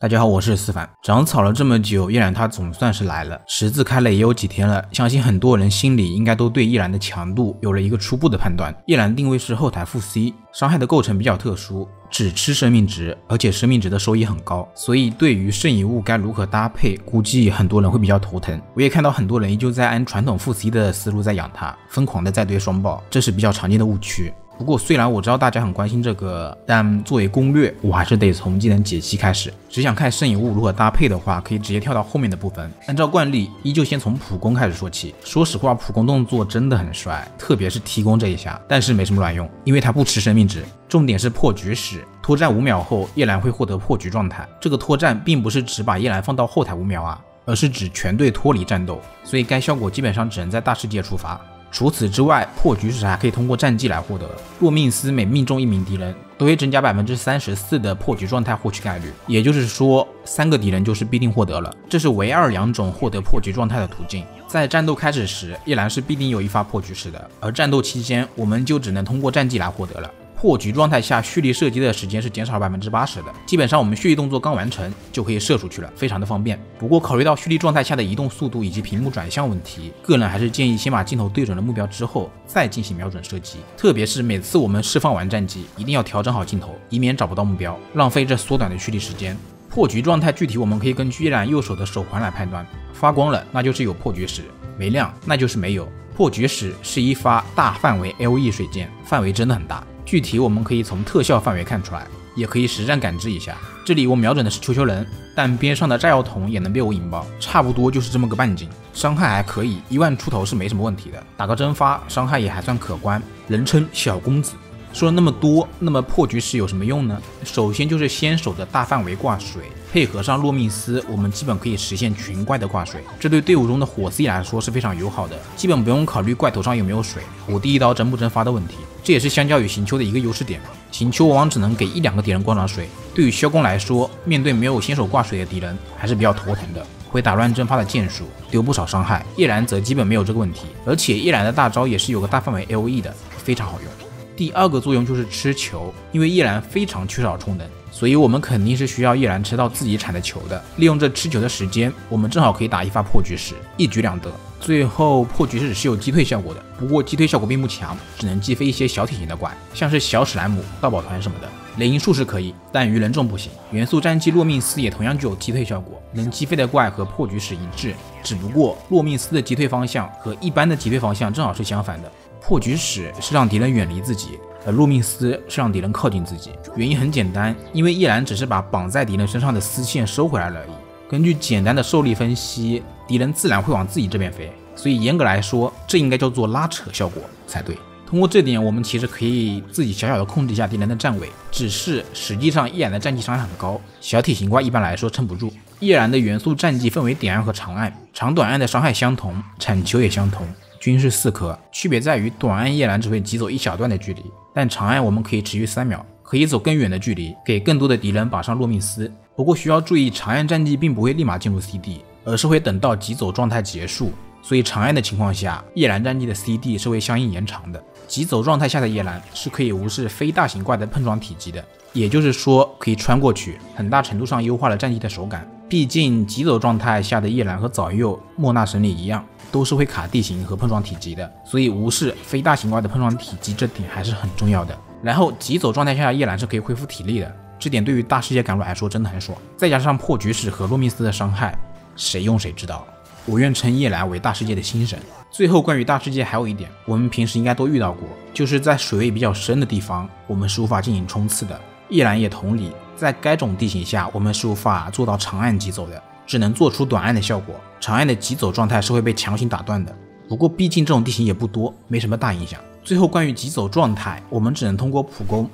大家好，我是思凡。长草了这么久，叶兰他总算是来了。十字开了也有几天了，相信很多人心里应该都对叶兰的强度有了一个初步的判断。叶兰定位是后台负 C， 伤害的构成比较特殊，只吃生命值，而且生命值的收益很高，所以对于圣遗物该如何搭配，估计很多人会比较头疼。我也看到很多人依旧在按传统负 C 的思路在养它，疯狂的在堆双爆，这是比较常见的误区。不过虽然我知道大家很关心这个，但作为攻略，我还是得从技能解析开始。只想看圣遗物如何搭配的话，可以直接跳到后面的部分。按照惯例，依旧先从普攻开始说起。说实话，普攻动作真的很帅，特别是提攻这一下，但是没什么卵用，因为它不吃生命值。重点是破局时，脱战5秒后，叶兰会获得破局状态。这个脱战并不是只把叶兰放到后台5秒啊，而是指全队脱离战斗，所以该效果基本上只能在大世界触发。除此之外，破局时还可以通过战绩来获得。若命司每命中1名敌人，都会增加 34% 的破局状态获取概率，也就是说3个敌人就是必定获得了。这是唯二2种获得破局状态的途径。在战斗开始时，叶兰是必定有一发破局时的，而战斗期间我们就只能通过战绩来获得了。破局状态下蓄力射击的时间是减少了 80% 的，基本上我们蓄力动作刚完成就可以射出去了，非常的方便。不过考虑到蓄力状态下的移动速度以及屏幕转向问题，个人还是建议先把镜头对准了目标之后再进行瞄准射击，特别是每次我们释放完战绩，一定要调整好镜头，以免找不到目标，浪费这缩短的蓄力时间。破局状态具体我们可以根据叶兰右手的手环来判断，发光了那就是有破局时，没亮那就是没有。破局时是一发大范围 LE 水箭，范围真的很大，具体我们可以从特效范围看出来，也可以实战感知一下。这里我瞄准的是球球人，但边上的炸药桶也能被我引爆，差不多就是这么个半径。伤害还可以，1万出头是没什么问题的，打个蒸发伤害也还算可观，人称小公子。说了那么多，那么破局时有什么用呢？首先就是先手的大范围挂水，配合上洛密斯，我们基本可以实现群怪的挂水，这对队伍中的火 C 来说是非常友好的，基本不用考虑怪头上有没有水，我第一刀蒸不蒸发的问题。这也是相较于行丘的一个优势点，行丘往往只能给1-2个敌人挂上水，对于萧公来说，面对没有先手挂水的敌人还是比较头疼的，会打乱蒸发的剑术，丢不少伤害。叶兰则基本没有这个问题，而且叶兰的大招也是有个大范围 LE 的，非常好用。第二个作用就是吃球，因为叶兰非常缺少充能，所以我们肯定是需要叶兰吃到自己产的球的。利用这吃球的时间，我们正好可以打一发破局时，一举两得。最后破局时是有击退效果的，不过击退效果并不强，只能击飞一些小体型的怪，像是小史莱姆、盗宝团什么的。雷音术士可以，但鱼人众不行。元素战绩洛命斯也同样具有击退效果，能击飞的怪和破局时一致，只不过洛命斯的击退方向和一般的击退方向正好是相反的。破局时是让敌人远离自己，而洛密斯是让敌人靠近自己。原因很简单，因为叶兰只是把绑在敌人身上的丝线收回来了而已。根据简单的受力分析，敌人自然会往自己这边飞，所以严格来说，这应该叫做拉扯效果才对。通过这点，我们其实可以自己小小的控制一下敌人的站位，只是实际上叶兰的战绩伤害很高，小体型怪一般来说撑不住。叶兰的元素战绩分为点按和长按，长短按的伤害相同，产球也相同，均是4颗，区别在于短按叶兰只会急走一小段的距离，但长按我们可以持续3秒，可以走更远的距离，给更多的敌人绑上洛密斯。不过需要注意，长按战绩并不会立马进入 CD， 而是会等到急走状态结束，所以长按的情况下，叶兰战绩的 CD 是会相应延长的。急走状态下的叶兰是可以无视非大型怪的碰撞体积的，也就是说可以穿过去，很大程度上优化了战绩的手感。毕竟急走状态下的叶兰和早柚、莫纳神里一样，都是会卡地形和碰撞体积的，所以无视非大型怪的碰撞体积这点还是很重要的。然后急走状态下的叶兰是可以恢复体力的，这点对于大世界赶路来说真的很爽。再加上破局时和洛密斯的伤害，谁用谁知道。我愿称叶兰为大世界的新神。最后关于大世界还有一点，我们平时应该都遇到过，就是在水位比较深的地方，我们是无法进行冲刺的。叶兰也同理，在该种地形下，我们是无法做到长按急走的，只能做出短按的效果，长按的急走状态是会被强行打断的。不过毕竟这种地形也不多，没什么大影响。最后关于急走状态，我们只能通过普攻、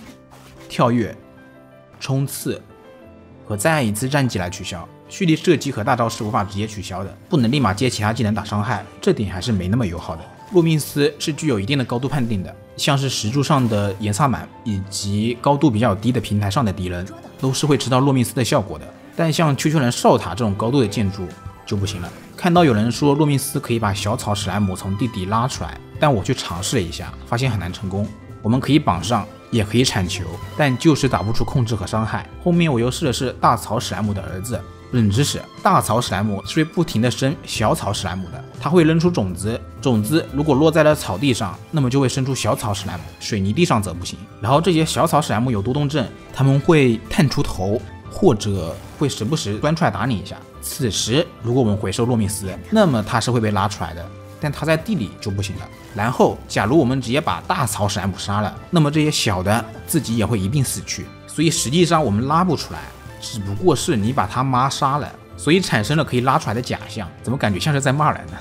跳跃、冲刺和再按一次战绩来取消。蓄力射击和大招是无法直接取消的，不能立马接其他技能打伤害，这点还是没那么友好的。洛密斯是具有一定的高度判定的，像是石柱上的岩萨满以及高度比较低的平台上的敌人都是会吃到洛密斯的效果的，但像丘丘人哨塔这种高度的建筑就不行了。看到有人说洛密斯可以把小草史莱姆从地底拉出来，但我去尝试了一下，发现很难成功。我们可以绑上，也可以铲球，但就是打不出控制和伤害。后面我又试的是大草史莱姆的儿子。冷知识，大草史莱姆是会不停地生小草史莱姆的，它会扔出种子，种子如果落在了草地上，那么就会生出小草史莱姆，水泥地上则不行。然后这些小草史莱姆有多动症，它们会探出头，或者会时不时钻出来打你一下。此时如果我们回收洛密斯，那么它是会被拉出来的，但它在地里就不行了。然后假如我们直接把大草史莱姆杀了，那么这些小的自己也会一并死去，所以实际上我们拉不出来，只不过是你把他妈杀了，所以产生了可以拉出来的假象。怎么感觉像是在骂人呢？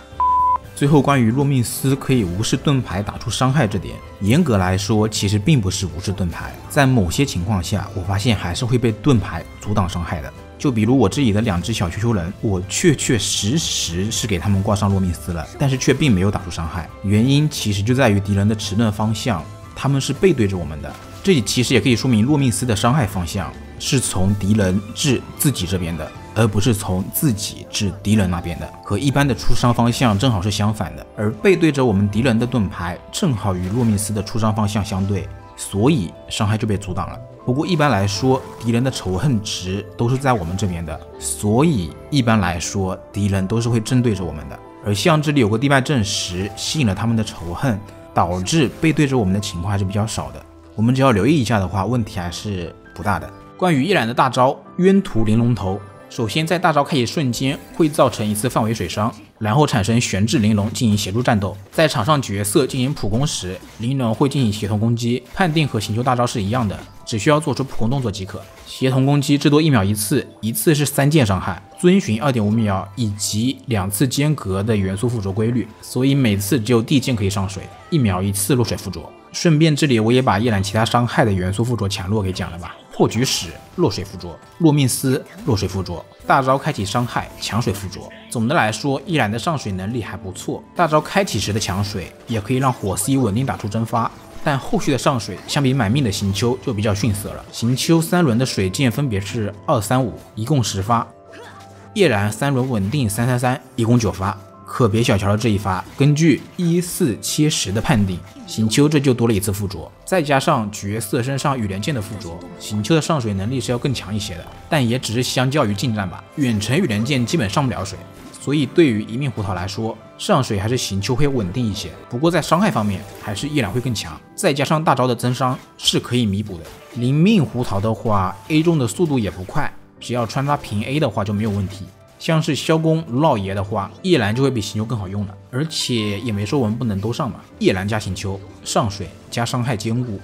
最后关于洛密斯可以无视盾牌打出伤害这点，严格来说其实并不是无视盾牌，在某些情况下我发现还是会被盾牌阻挡伤害的。就比如我这里的2只小球球人，我确实是给他们挂上洛密斯了，但是却并没有打出伤害，原因其实就在于敌人的迟钝方向，他们是背对着我们的。这里其实也可以说明洛密斯的伤害方向是从敌人至自己这边的，而不是从自己至敌人那边的，和一般的出伤方向正好是相反的。而背对着我们敌人的盾牌正好与洛密斯的出伤方向相对，所以伤害就被阻挡了。不过一般来说，敌人的仇恨值都是在我们这边的，所以一般来说敌人都是会正对着我们的。而像这里有个地脉阵石吸引了他们的仇恨，导致背对着我们的情况还是比较少的。我们只要留意一下的话，问题还是不大的。关于叶兰的大招冤屠玲珑头，首先在大招开启瞬间会造成1次范围水伤，然后产生悬置玲珑进行协助战斗。在场上角色进行普攻时，玲珑会进行协同攻击，判定和行修大招是一样的，只需要做出普攻动作即可。协同攻击至多1秒1次，一次是3件伤害，遵循 2.5 秒以及2次间隔的元素附着规律，所以每次只有地剑可以上水，1秒1次落水附着。顺便这里我也把叶兰其他伤害的元素附着强弱给讲了吧。破局时落水附着，洛密斯落水附着，大招开启伤害强水附着。总的来说，叶兰的上水能力还不错，大招开启时的强水也可以让火 C 稳定打出蒸发，但后续的上水相比买命的行秋就比较逊色了。行秋3轮的水箭分别是2、3、5，一共10发，叶兰3轮稳定3、3、3，一共9发。可别小瞧了这一发，根据14切10的判定，行秋这就多了1次附着，再加上角色身上羽连剑的附着，行秋的上水能力是要更强一些的，但也只是相较于近战吧，远程羽连剑基本上不了水，所以对于一命胡桃来说，上水还是行秋会稳定一些。不过在伤害方面，还是叶兰会更强，再加上大招的增伤是可以弥补的。零命胡桃的话 ，A 中的速度也不快，只要穿插平 A 的话就没有问题。像是萧公卢老爷的话，叶兰就会比行秋更好用了，而且也没说我们不能都上嘛。叶兰加行秋，上水加伤害兼顾。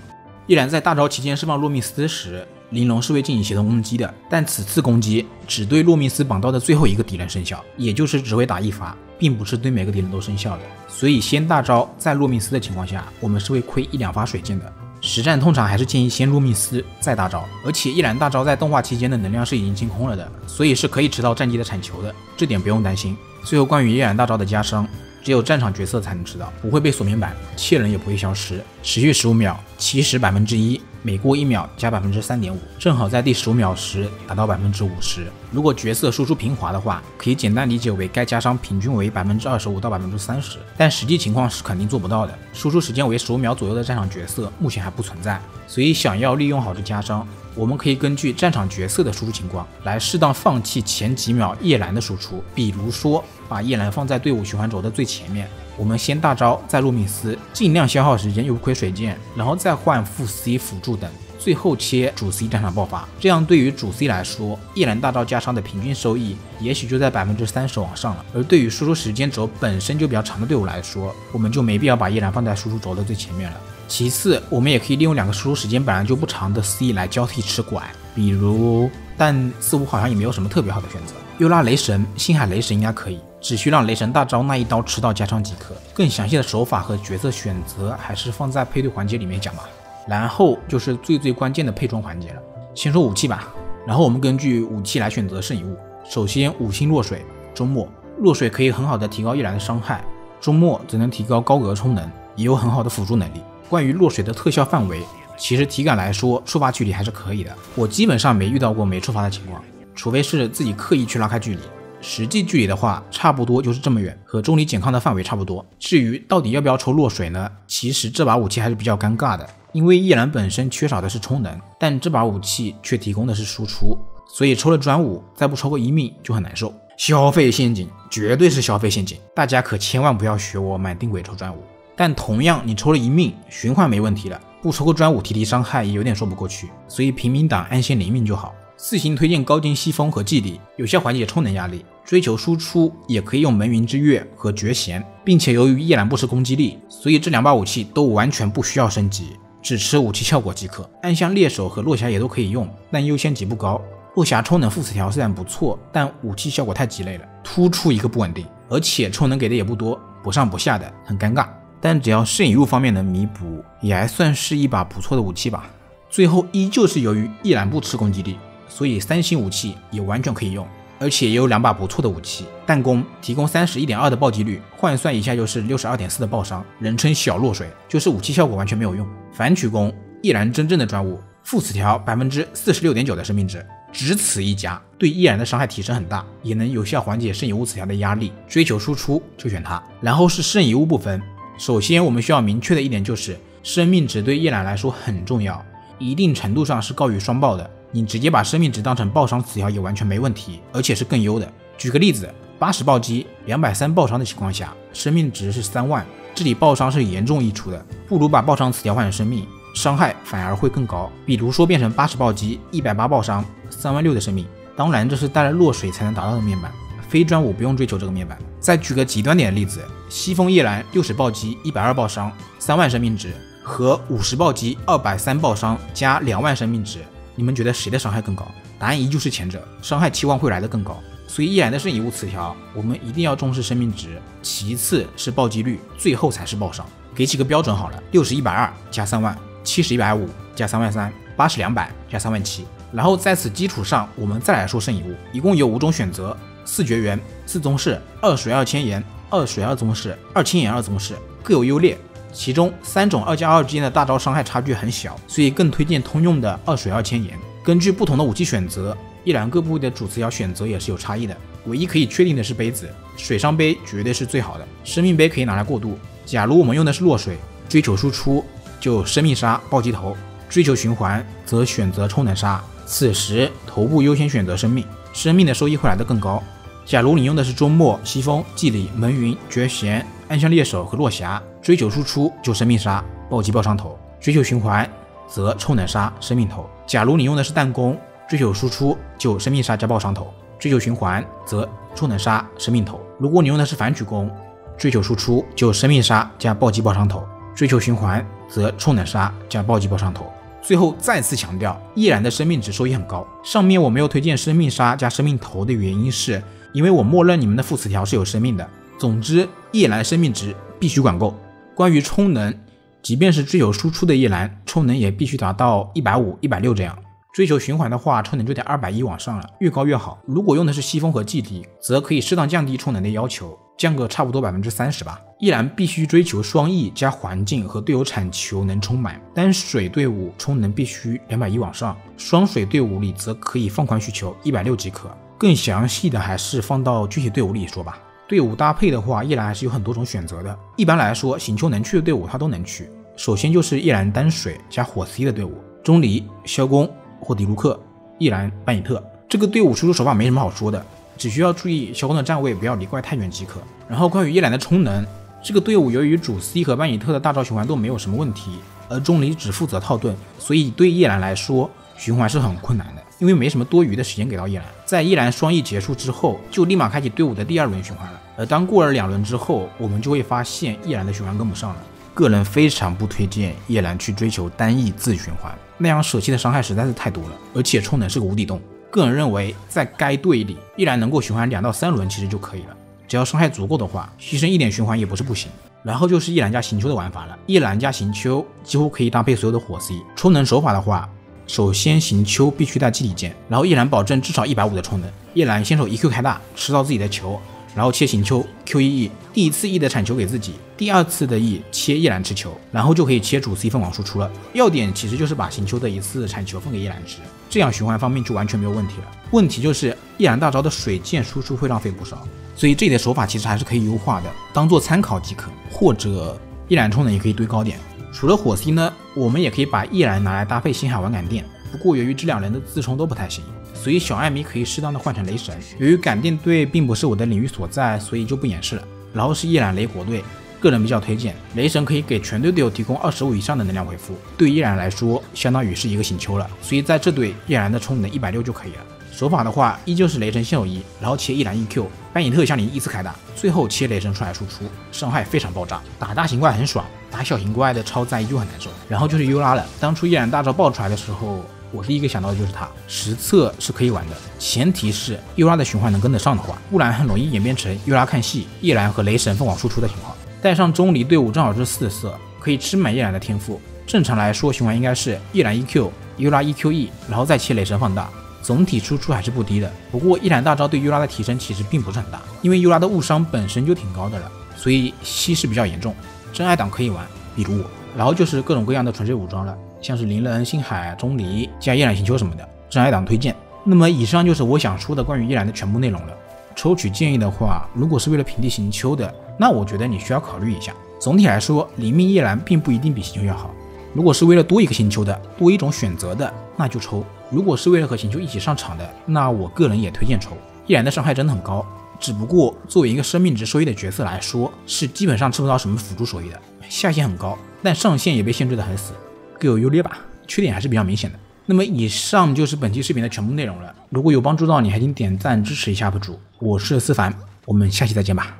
叶兰在大招期间释放洛密斯时，玲珑是会进行协同攻击的，但此次攻击只对洛密斯绑刀的最后一个敌人生效，也就是只会打1发，并不是对每个敌人都生效的。所以先大招在洛密斯的情况下，我们是会亏1、2发水箭的。实战通常还是建议先洛密斯再大招，而且叶兰大招在动画期间的能量是已经清空了的，所以是可以吃到战机的铲球的，这点不用担心。最后关于叶兰大招的加伤，只有战场角色才能吃到，不会被锁面板，切人也不会消失，持续15秒，起始1%，每过1秒加3.5%，正好在第15秒时达到50%。如果角色输出平滑的话，可以简单理解为该加伤平均为25%到30%，但实际情况是肯定做不到的。输出时间为15秒左右的战场角色目前还不存在，所以想要利用好这加伤，我们可以根据战场角色的输出情况来适当放弃前几秒叶兰的输出，比如说把叶兰放在队伍循环轴的最前面，我们先大招再洛密斯，尽量消耗时间又不亏水箭，然后再换副 C 辅助等，最后切主 C 战场爆发。这样对于主 C 来说，叶兰大招加伤的平均收益也许就在30%往上了，而对于输出时间轴本身就比较长的队伍来说，我们就没必要把叶兰放在输出轴的最前面了。其次，我们也可以利用2个输出时间本来就不长的 C 来交替吃拐，比如，但似乎好像也没有什么特别好的选择。又拉雷神，星海雷神应该可以，只需让雷神大招那一刀吃到加伤即可。更详细的手法和角色选择还是放在配对环节里面讲吧。然后就是最关键的配装环节了。先说武器吧，然后我们根据武器来选择圣遗物。首先5星落水，周末落水可以很好的提高叶兰的伤害，周末则能提高高额充能，也有很好的辅助能力。关于落水的特效范围，其实体感来说触发距离还是可以的，我基本上没遇到过没触发的情况，除非是自己刻意去拉开距离。实际距离的话差不多就是这么远，和重力减抗的范围差不多。至于到底要不要抽落水呢，其实这把武器还是比较尴尬的，因为叶兰本身缺少的是充能，但这把武器却提供的是输出，所以抽了专武再不超过1命就很难受。消费陷阱，绝对是消费陷阱，大家可千万不要学我满定鬼抽专武。但同样你抽了1命，循环没问题了，不抽个专武提伤害也有点说不过去，所以平民党安先0命就好。4星推荐高精西风和祭礼，有效缓解充能压力，追求输出也可以用门云之月和绝弦，并且由于叶兰不吃攻击力，所以这2把武器都完全不需要升级，只吃武器效果即可。暗箱猎手和落霞也都可以用，但优先级不高。落霞充能副词条虽然不错，但武器效果太鸡肋了，突出一个不稳定，而且充能给的也不多，不上不下的，很尴尬。但只要圣遗物方面能弥补，也还算是一把不错的武器吧。最后依旧是由于叶兰不吃攻击力，所以3星武器也完全可以用，而且也有2把不错的武器。弹弓提供 31.2 的暴击率，换算一下就是 62.4 的爆伤，人称小落水，就是武器效果完全没有用。反曲弓，叶兰真正的专武，副词条 46.9 的生命值，只此一家，对叶兰的伤害提升很大，也能有效缓解圣遗物词条的压力，追求输出就选它。然后是圣遗物部分，首先我们需要明确的一点就是生命值对叶兰来说很重要，一定程度上是高于双爆的，你直接把生命值当成爆伤词条也完全没问题，而且是更优的。举个例子，80暴击230爆伤的情况下，生命值是3万，这里爆伤是严重溢出的，不如把爆伤词条换成生命，伤害反而会更高。比如说变成80暴击180爆伤36000的生命，当然这是带了落水才能达到的面板，非专武不用追求这个面板。再举个极端点的例子，西风叶兰60暴击120爆伤3万生命值和50暴击230爆伤加2万生命值，你们觉得谁的伤害更高？答案依旧是前者，伤害期望会来得更高。所以叶兰的圣遗物词条我们一定要重视生命值，其次是暴击率，最后才是爆伤。给几个标准好了，60-120加3万，70-150加3万3， 80-200加3万7。然后在此基础上我们再来说圣遗物，一共有5种选择，4绝缘、4宗室、2水2千岩、2水2宗室、2千岩2宗室，各有优劣。其中3种2+2之间的大招伤害差距很小，所以更推荐通用的2水2千岩。根据不同的武器选择，叶兰各部位的主词条选择也是有差异的。唯一可以确定的是杯子，水上杯绝对是最好的，生命杯可以拿来过渡。假如我们用的是落水，追求输出就生命杀暴击头，追求循环则选择充能杀，此时头部优先选择生命，生命的收益会来得更高。假如你用的是周末、西风、祭礼、门云、绝弦、暗箱猎手和落霞，追求输出就生命杀暴击爆伤头，追求循环则充能杀生命头。假如你用的是弹弓，追求输出就生命杀加爆伤头，追求循环则充能杀生命头。如果你用的是反曲弓，追求输出就生命杀加暴击爆伤头，追求循环则充能杀加暴击爆伤头。最后再次强调，叶兰的生命值收益很高。上面我没有推荐生命杀加生命头的原因是因为我默认你们的副词条是有生命的。总之叶兰生命值必须管够。关于充能，即便是追求输出的叶兰，充能也必须达到150、160这样。追求循环的话，充能就得210往上了，越高越好。如果用的是西风和祭礼，则可以适当降低充能的要求，降个差不多 30% 吧。叶兰必须追求双翼加环境和队友产球能充满，单水队伍充能必须210往上，双水队伍里则可以放宽需求160即可。更详细的还是放到具体队伍里说吧。队伍搭配的话，叶兰还是有很多种选择的。一般来说，行丘能去的队伍它都能去。首先就是叶兰单水加火 C 的队伍，钟离、萧公或迪卢克、叶兰、班尼特，这个队伍输出手法没什么好说的，只需要注意萧公的站位不要离怪太远即可。然后关于叶兰的充能，这个队伍由于主 C 和班尼特的大招循环都没有什么问题，而钟离只负责套盾，所以对叶兰来说循环是很困难的，因为没什么多余的时间给到叶兰。在叶兰双翼结束之后，就立马开启队伍的第2轮循环了，而当过了2轮之后，我们就会发现叶兰的循环跟不上了。个人非常不推荐叶兰去追求单翼自循环，那样舍弃的伤害实在是太多了，而且充能是个无底洞。个人认为在该队里，叶兰能够循环2到3轮其实就可以了，只要伤害足够的话，牺牲一点循环也不是不行。然后就是叶兰加行丘的玩法了，叶兰加行丘几乎可以搭配所有的火 C。 充能手法的话，首先行丘必须带祭礼剑，然后叶兰保证至少150的充能。叶兰先手 EQ 开大，吃到自己的球，然后切行丘 Q1E， 第一次 E 的产球给自己，第2次的 E 切叶兰吃球，然后就可以切主 C 分网输出了。要点其实就是把行丘的1次产球分给叶兰吃，这样循环方面就完全没有问题了。问题就是叶兰大招的水剑输出会浪费不少，所以这里的手法其实还是可以优化的，当做参考即可。或者叶兰充能也可以堆高点，除了火 C 呢，我们也可以把夜兰拿来搭配星海玩感电，不过由于这两人的自冲都不太行，所以小艾米可以适当的换成雷神。由于感电队并不是我的领域所在，所以就不演示了。然后是夜兰雷火队，个人比较推荐雷神，可以给全队队友提供25以上的能量回复，对夜兰来说相当于是一个星球了，所以在这队夜兰的冲能160就可以了。手法的话依旧是雷神现有1，然后切夜兰 EQ， 班尼特向你依次开打，最后切雷神出来输出，伤害非常爆炸，打大型怪很爽，打小型怪的超载依旧很难受。然后就是优拉了，当初夜兰大招爆出来的时候，我第一个想到的就是他，实测是可以玩的，前提是优拉的循环能跟得上的话，不然很容易演变成优拉看戏，夜兰和雷神疯狂输出的情况。带上钟离队伍正好是4色，可以吃满夜兰的天赋。正常来说循环应该是夜兰 EQ， 优拉 EQE， 然后再切雷神放大，总体输出还是不低的。不过夜兰大招对优拉的提升其实并不是很大，因为优拉的误伤本身就挺高的了，所以稀释比较严重。真爱党可以玩，比如我。然后就是各种各样的纯粹武装了，像是灵人、星海、钟离加夜兰星球什么的，真爱党推荐。那么以上就是我想说的关于夜兰的全部内容了。抽取建议的话，如果是为了平地行丘的，那我觉得你需要考虑一下。总体来说，黎明夜兰并不一定比行丘要好。如果是为了多一个星丘的，多一种选择的，那就抽。如果是为了和行丘一起上场的，那我个人也推荐抽。夜兰的伤害真的很高，只不过作为一个生命值收益的角色来说，是基本上吃不到什么辅助收益的。下限很高，但上限也被限制得很死，各有优劣吧，缺点还是比较明显的。那么以上就是本期视频的全部内容了，如果有帮助到你，还请点赞支持一下UP主。我是思凡，我们下期再见吧。